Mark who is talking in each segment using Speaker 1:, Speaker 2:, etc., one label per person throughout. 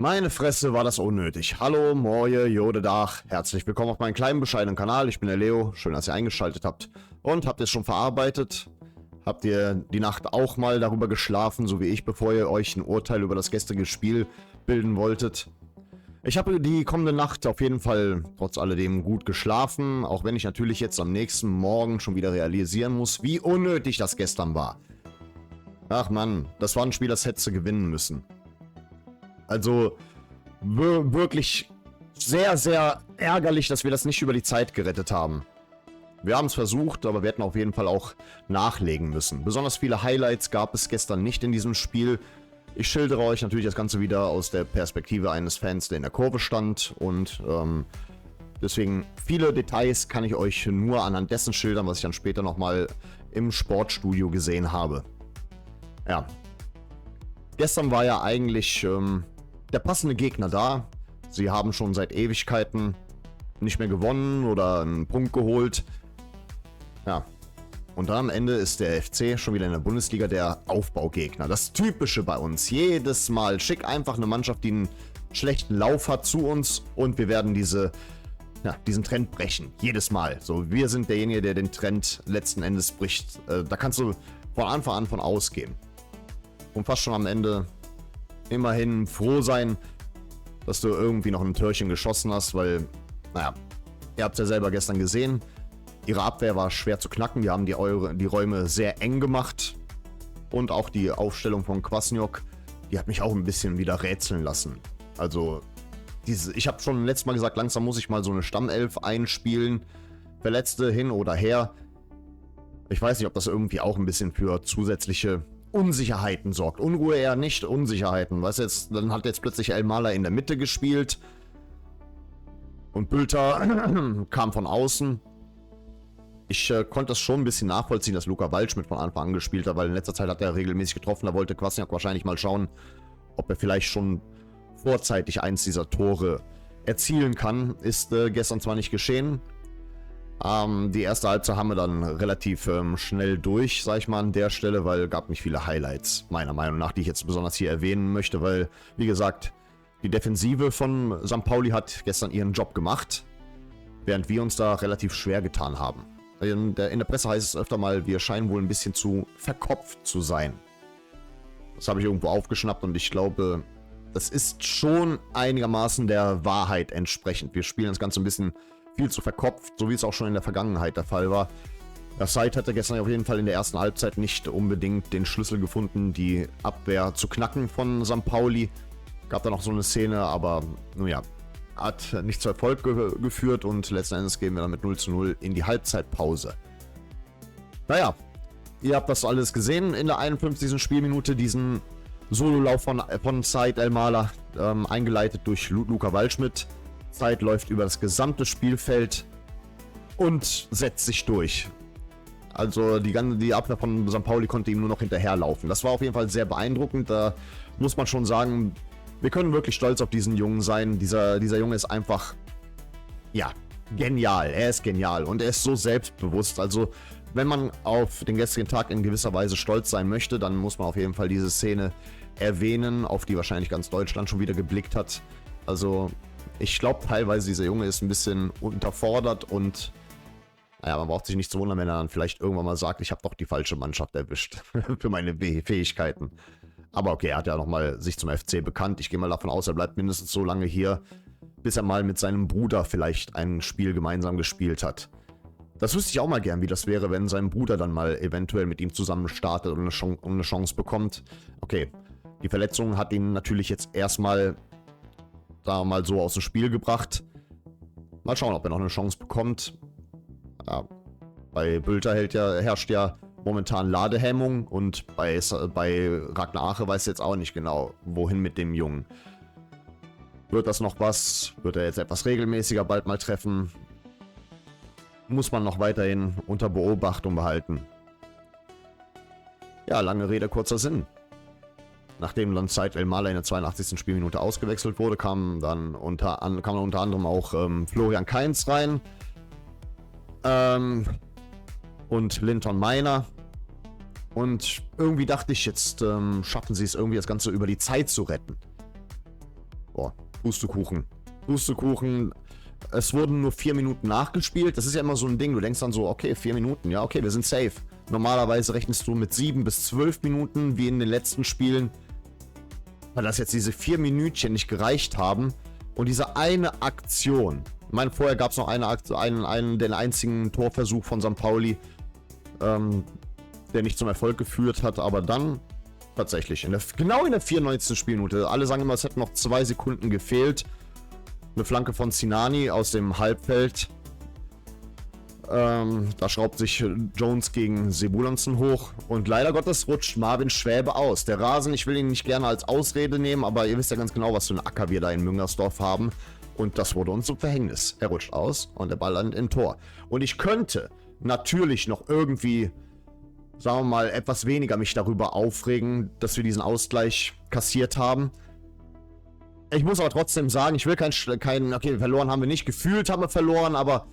Speaker 1: Meine Fresse, war das unnötig. Hallo, Moje, Jodedach. Herzlich willkommen auf meinem kleinen, bescheidenen Kanal. Ich bin der Leo. Schön, dass ihr eingeschaltet habt. Und habt ihr es schon verarbeitet? Habt ihr die Nacht auch mal darüber geschlafen, so wie ich, bevor ihr euch ein Urteil über das gestrige Spiel bilden wolltet? Ich habe die kommende Nacht auf jeden Fall trotz alledem gut geschlafen, auch wenn ich natürlich jetzt am nächsten Morgen schon wieder realisieren muss, wie unnötig das gestern war. Ach Mann, das war ein Spiel, das hätte gewinnen müssen. Also wirklich sehr, sehr ärgerlich, dass wir das nicht über die Zeit gerettet haben. Wir haben es versucht, aber wir hätten auf jeden Fall auch nachlegen müssen. Besonders viele Highlights gab es gestern nicht in diesem Spiel. Ich schildere euch natürlich das Ganze wieder aus der Perspektive eines Fans, der in der Kurve stand. Und deswegen viele Details kann ich euch nur anhand dessen schildern, was ich dann später nochmal im Sportstudio gesehen habe. Ja. Gestern war ja eigentlich der passende Gegner da. Sie haben schon seit Ewigkeiten nicht mehr gewonnen oder einen Punkt geholt. Ja. Und dann am Ende ist der FC schon wieder in der Bundesliga der Aufbaugegner. Das Typische bei uns. Jedes Mal schick einfach eine Mannschaft, die einen schlechten Lauf hat, zu uns und wir werden diesen Trend brechen. Jedes Mal. So, wir sind derjenige, der den Trend letzten Endes bricht. Da kannst du von Anfang an von ausgehen. Und fast schon am Ende immerhin froh sein, dass du irgendwie noch ein Törchen geschossen hast, weil, naja, ihr habt es ja selber gestern gesehen. Ihre Abwehr war schwer zu knacken, die haben die Räume sehr eng gemacht. Und auch die Aufstellung von Kwasniok, die hat mich auch ein bisschen wieder rätseln lassen. Also, ich habe schon letztes Mal gesagt, langsam muss ich mal so eine Stammelf einspielen. Verletzte hin oder her. Ich weiß nicht, ob das irgendwie auch ein bisschen für zusätzliche Unsicherheiten sorgt. Unruhe eher nicht, Unsicherheiten. Weißt du, dann hat jetzt plötzlich Elmaler in der Mitte gespielt. Und Bülter kam von außen. Ich konnte das schon ein bisschen nachvollziehen, dass Luca Waldschmidt von Anfang an gespielt hat, weil in letzter Zeit hat er regelmäßig getroffen. Da wollte Kwasniok wahrscheinlich mal schauen, ob er vielleicht schon vorzeitig eins dieser Tore erzielen kann. Ist gestern zwar nicht geschehen. Die erste Halbzeit haben wir dann relativ schnell durch, sag ich mal, an der Stelle, weil es gab nicht viele Highlights, meiner Meinung nach, die ich jetzt besonders hier erwähnen möchte, weil, wie gesagt, die Defensive von St. Pauli hat gestern ihren Job gemacht, während wir uns da relativ schwer getan haben. In der Presse heißt es öfter mal, wir scheinen wohl ein bisschen zu verkopft zu sein. Das habe ich irgendwo aufgeschnappt und ich glaube, das ist schon einigermaßen der Wahrheit entsprechend. Wir spielen das Ganze ein bisschen viel zu verkopft, so wie es auch schon in der Vergangenheit der Fall war. Das Said hatte gestern auf jeden Fall in der ersten Halbzeit nicht unbedingt den Schlüssel gefunden, die Abwehr zu knacken von St. Pauli. Gab da noch so eine Szene, aber nun ja, hat nicht zu Erfolg geführt und letzten Endes gehen wir dann mit 0:0 in die Halbzeitpause. Naja, ihr habt das alles gesehen in der 51. Spielminute, diesen Sololauf von Said Elmaler, eingeleitet durch Luca Waldschmidt. Said läuft über das gesamte Spielfeld und setzt sich durch. Also die Abwehr von St. Pauli konnte ihm nur noch hinterherlaufen. Das war auf jeden Fall sehr beeindruckend. Da muss man schon sagen, wir können wirklich stolz auf diesen Jungen sein. Dieser Junge ist einfach, ja, genial. Er ist genial und er ist so selbstbewusst. Also wenn man auf den gestrigen Tag in gewisser Weise stolz sein möchte, dann muss man auf jeden Fall diese Szene erwähnen, auf die wahrscheinlich ganz Deutschland schon wieder geblickt hat. Also ich glaube teilweise, dieser Junge ist ein bisschen unterfordert und naja, man braucht sich nicht zu wundern, wenn er dann vielleicht irgendwann mal sagt, ich habe doch die falsche Mannschaft erwischt für meine Fähigkeiten. Aber okay, er hat ja nochmal sich zum FC bekannt. Ich gehe mal davon aus, er bleibt mindestens so lange hier, bis er mal mit seinem Bruder vielleicht ein Spiel gemeinsam gespielt hat. Das wüsste ich auch mal gern, wie das wäre, wenn sein Bruder dann mal eventuell mit ihm zusammen startet und eine Chance bekommt. Okay, die Verletzung hat ihn natürlich jetzt erstmal da mal so aus dem Spiel gebracht. Mal schauen, ob er noch eine Chance bekommt. Ja, bei Bülter herrscht ja momentan Ladehemmung und bei Ragnar Ache weiß jetzt auch nicht genau, wohin mit dem Jungen. Wird das noch was? Wird er jetzt etwas regelmäßiger bald mal treffen? Muss man noch weiterhin unter Beobachtung behalten. Ja, lange Rede, kurzer Sinn. Nachdem dann Said Elmaler in der 82. Spielminute ausgewechselt wurde, kam dann unter anderem auch Florian Kainz rein. Und Linton Meiner. Und irgendwie dachte ich, jetzt schaffen sie es irgendwie, das Ganze über die Zeit zu retten. Boah, Pustekuchen. Pustekuchen. Es wurden nur 4 Minuten nachgespielt. Das ist ja immer so ein Ding. Du denkst dann so, okay, 4 Minuten. Ja, okay, wir sind safe. Normalerweise rechnest du mit 7 bis 12 Minuten, wie in den letzten Spielen. Weil das jetzt diese 4 Minütchen nicht gereicht haben. Und diese eine Aktion. Ich meine, vorher gab es noch den einzigen Torversuch von St. Pauli, der nicht zum Erfolg geführt hat. Aber dann tatsächlich, genau in der 94. Spielminute. Alle sagen immer, es hätten noch 2 Sekunden gefehlt. Eine Flanke von Sinani aus dem Halbfeld. Da schraubt sich Jones gegen Sebulanson hoch. Und leider Gottes rutscht Marvin Schwäbe aus. Der Rasen, ich will ihn nicht gerne als Ausrede nehmen, aber ihr wisst ja ganz genau, was für einen Acker wir da in Müngersdorf haben. Und das wurde uns zum Verhängnis. Er rutscht aus und der Ball landet im Tor. Und ich könnte natürlich noch irgendwie, sagen wir mal, etwas weniger mich darüber aufregen, dass wir diesen Ausgleich kassiert haben. Ich muss aber trotzdem sagen, ich will okay, verloren haben wir nicht, gefühlt haben wir verloren, aber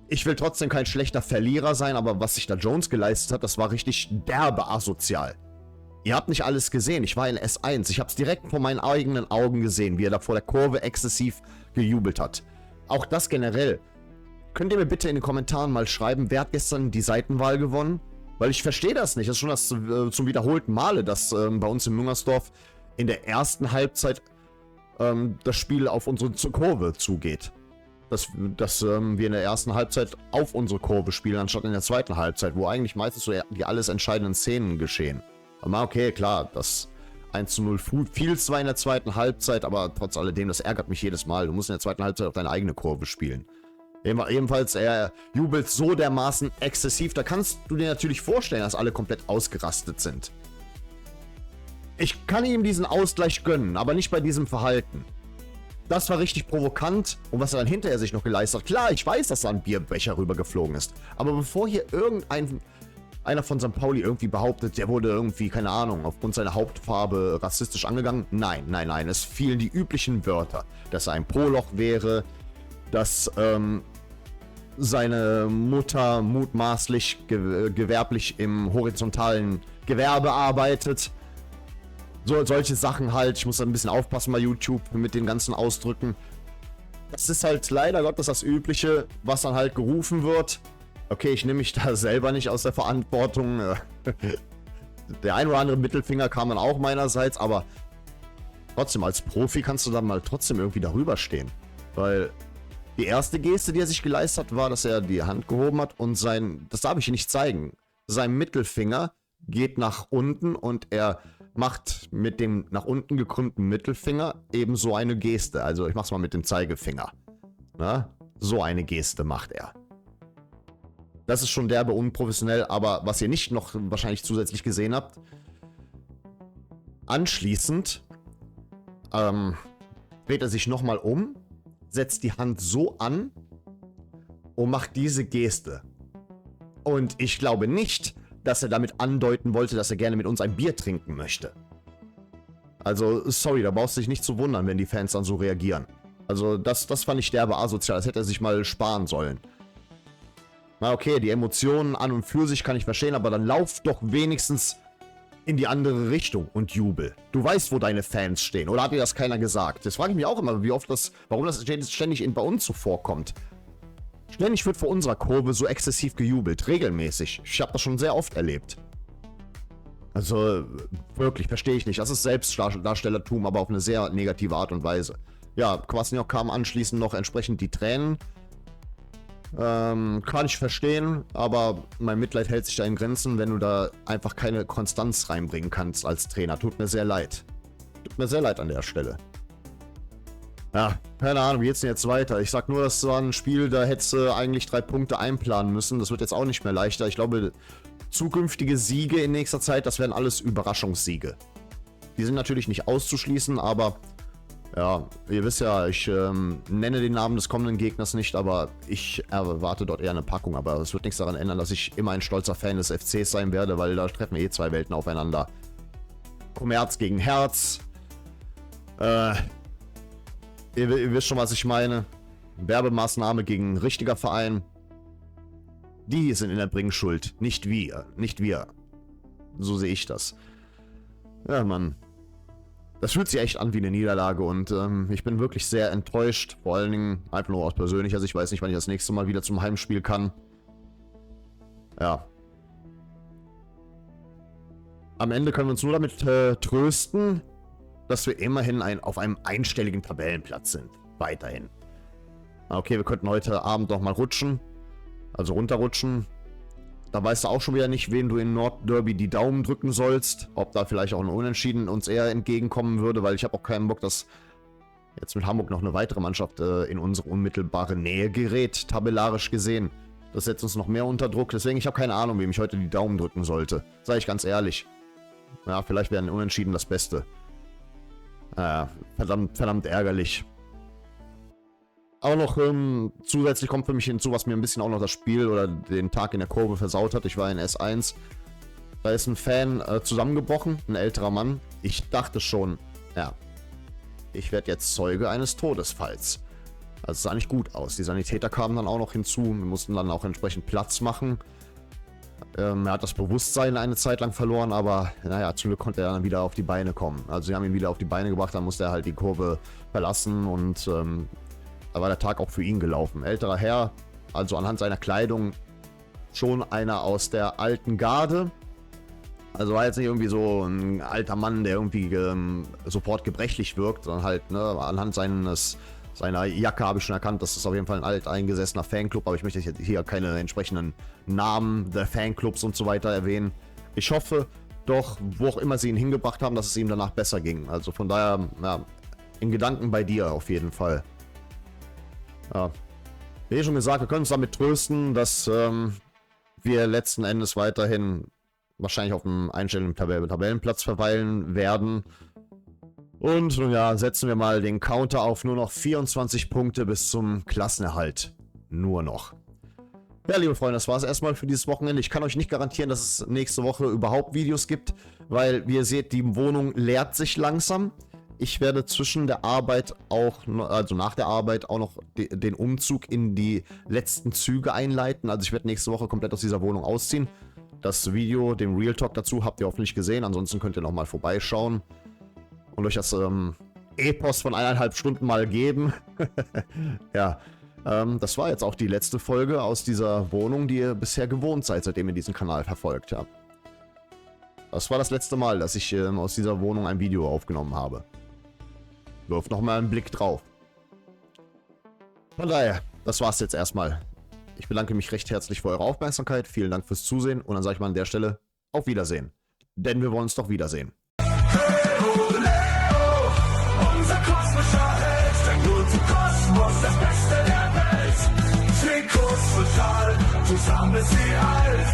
Speaker 1: ich will trotzdem kein schlechter Verlierer sein, aber was sich da Jones geleistet hat, das war richtig derbe asozial. Ihr habt nicht alles gesehen, ich war in S1, ich habe es direkt vor meinen eigenen Augen gesehen, wie er da vor der Kurve exzessiv gejubelt hat. Auch das generell. Könnt ihr mir bitte in den Kommentaren mal schreiben, wer hat gestern die Seitenwahl gewonnen? Weil ich verstehe das nicht, das ist schon das zum wiederholten Male, dass bei uns in Müngersdorf in der ersten Halbzeit das Spiel auf unsere Kurve zugeht. Dass wir in der ersten Halbzeit auf unsere Kurve spielen, anstatt in der zweiten Halbzeit, wo eigentlich meistens so die alles entscheidenden Szenen geschehen. Aber okay, klar, das 1:0 fiel zwar in der zweiten Halbzeit, aber trotz alledem, das ärgert mich jedes Mal. Du musst in der zweiten Halbzeit auf deine eigene Kurve spielen. Ebenfalls, er jubelt so dermaßen exzessiv, da kannst du dir natürlich vorstellen, dass alle komplett ausgerastet sind. Ich kann ihm diesen Ausgleich gönnen, aber nicht bei diesem Verhalten. Das war richtig provokant. Und was er dann hinterher sich noch geleistet hat. Klar, ich weiß, dass da ein Bierbecher rübergeflogen ist. Aber bevor hier einer von St. Pauli irgendwie behauptet, der wurde irgendwie, keine Ahnung, aufgrund seiner Hauptfarbe rassistisch angegangen. Nein, nein, nein. Es fielen die üblichen Wörter. Dass er ein Poloch wäre. Dass seine Mutter mutmaßlich gewerblich im horizontalen Gewerbe arbeitet. Solche Sachen halt. Ich muss da ein bisschen aufpassen bei YouTube mit den ganzen Ausdrücken. Das ist halt leider Gottes das Übliche, was dann halt gerufen wird. Okay, ich nehme mich da selber nicht aus der Verantwortung. Der ein oder andere Mittelfinger kam dann auch meinerseits, aber trotzdem, als Profi kannst du dann mal trotzdem irgendwie darüber stehen. Weil die erste Geste, die er sich geleistet hat, war, dass er die Hand gehoben hat und das darf ich hier nicht zeigen, sein Mittelfinger geht nach unten und er macht mit dem nach unten gekrümmten Mittelfinger ebenso eine Geste. Also ich mach's mal mit dem Zeigefinger. Na? So eine Geste macht er. Das ist schon derbe unprofessionell, aber was ihr nicht noch wahrscheinlich zusätzlich gesehen habt, anschließend dreht er sich nochmal um, setzt die Hand so an und macht diese Geste. Und ich glaube nicht, dass er damit andeuten wollte, dass er gerne mit uns ein Bier trinken möchte. Also, sorry, da brauchst du dich nicht zu wundern, wenn die Fans dann so reagieren. Also, das fand ich derbe asozial, das hätte er sich mal sparen sollen. Na okay, die Emotionen an und für sich kann ich verstehen, aber dann lauf doch wenigstens in die andere Richtung und jubel. Du weißt, wo deine Fans stehen, oder hat dir das keiner gesagt? Das frage ich mich auch immer, warum das ständig bei uns so vorkommt. Ständig wird vor unserer Kurve so exzessiv gejubelt, regelmäßig. Ich habe das schon sehr oft erlebt. Also, wirklich, verstehe ich nicht. Das ist Selbstdarstellertum, aber auf eine sehr negative Art und Weise. Ja, Kwasniok kam anschließend noch entsprechend die Tränen. Kann ich verstehen, aber mein Mitleid hält sich da in Grenzen, wenn du da einfach keine Konstanz reinbringen kannst als Trainer. Tut mir sehr leid. Tut mir sehr leid an der Stelle. Ja, keine Ahnung, wie geht's denn jetzt weiter? Ich sag nur, das war ein Spiel, da hättest du eigentlich 3 Punkte einplanen müssen. Das wird jetzt auch nicht mehr leichter. Ich glaube, zukünftige Siege in nächster Zeit, das werden alles Überraschungssiege. Die sind natürlich nicht auszuschließen, aber ja, ihr wisst ja, ich nenne den Namen des kommenden Gegners nicht, aber ich erwarte dort eher eine Packung. Aber es wird nichts daran ändern, dass ich immer ein stolzer Fan des FCs sein werde, weil da treffen eh 2 Welten aufeinander. Kommerz gegen Herz. Ihr wisst schon, was ich meine. Werbemaßnahme gegen ein richtiger Verein. Die sind in der Bringschuld, nicht wir. Nicht wir. So sehe ich das. Ja, Mann. Das fühlt sich echt an wie eine Niederlage und ich bin wirklich sehr enttäuscht. Vor allen Dingen einfach nur aus persönlicher Sicht. Ich weiß nicht, wann ich das nächste Mal wieder zum Heimspiel kann. Ja. Am Ende können wir uns nur damit trösten, dass wir immerhin auf einem einstelligen Tabellenplatz sind. Weiterhin. Okay, wir könnten heute Abend noch mal rutschen. Also runterrutschen. Da weißt du auch schon wieder nicht, wen du in Nordderby die Daumen drücken sollst. Ob da vielleicht auch ein Unentschieden uns eher entgegenkommen würde, weil ich habe auch keinen Bock, dass jetzt mit Hamburg noch eine weitere Mannschaft in unsere unmittelbare Nähe gerät, tabellarisch gesehen. Das setzt uns noch mehr unter Druck. Deswegen, ich habe keine Ahnung, wem ich heute die Daumen drücken sollte. Sage ich ganz ehrlich. Ja, vielleicht wäre ein Unentschieden das Beste. Verdammt ärgerlich. Aber noch zusätzlich kommt für mich hinzu, was mir ein bisschen auch noch das Spiel oder den Tag in der Kurve versaut hat. Ich war in S1. Da ist ein Fan zusammengebrochen, ein älterer Mann. Ich dachte schon, ja, ich werde jetzt Zeuge eines Todesfalls. Also es sah nicht gut aus. Die Sanitäter kamen dann auch noch hinzu. Wir mussten dann auch entsprechend Platz machen. Er hat das Bewusstsein eine Zeit lang verloren, aber naja, zum Glück konnte er dann wieder auf die Beine kommen. Also sie haben ihn wieder auf die Beine gebracht, dann musste er halt die Kurve verlassen und da war der Tag auch für ihn gelaufen. Älterer Herr, also anhand seiner Kleidung schon einer aus der alten Garde. Also war jetzt nicht irgendwie so ein alter Mann, der irgendwie sofort gebrechlich wirkt, sondern halt anhand seiner Jacke habe ich schon erkannt, das ist auf jeden Fall ein alteingesessener Fanclub, aber ich möchte jetzt hier keine entsprechenden Namen der Fanclubs und so weiter erwähnen. Ich hoffe doch, wo auch immer sie ihn hingebracht haben, dass es ihm danach besser ging. Also von daher, ja, in Gedanken bei dir auf jeden Fall. Ja. Wie schon gesagt, wir können uns damit trösten, dass wir letzten Endes weiterhin wahrscheinlich auf einem einstelligen Tabellenplatz verweilen werden. Und nun ja, setzen wir mal den Counter auf nur noch 24 Punkte bis zum Klassenerhalt. Nur noch. Ja, liebe Freunde, das war es erstmal für dieses Wochenende. Ich kann euch nicht garantieren, dass es nächste Woche überhaupt Videos gibt, weil, wie ihr seht, die Wohnung leert sich langsam. Ich werde zwischen der Arbeit also nach der Arbeit auch noch den Umzug in die letzten Züge einleiten. Also ich werde nächste Woche komplett aus dieser Wohnung ausziehen. Das Video, den Real Talk dazu, habt ihr hoffentlich gesehen. Ansonsten könnt ihr nochmal vorbeischauen und euch das Epos von 1,5 Stunden mal geben. Ja, das war jetzt auch die letzte Folge aus dieser Wohnung, die ihr bisher gewohnt seid, seitdem ihr diesen Kanal verfolgt habt. Das war das letzte Mal, dass ich aus dieser Wohnung ein Video aufgenommen habe. Wirft nochmal einen Blick drauf. Von daher, das war's jetzt erstmal. Ich bedanke mich recht herzlich für eure Aufmerksamkeit. Vielen Dank fürs Zusehen. Und dann sage ich mal an der Stelle auf Wiedersehen. Denn wir wollen uns doch wiedersehen.
Speaker 2: Unser kosmischer Held, der gute Kosmos, das Beste der Welt. Trikots total, zusammen ist sie alt.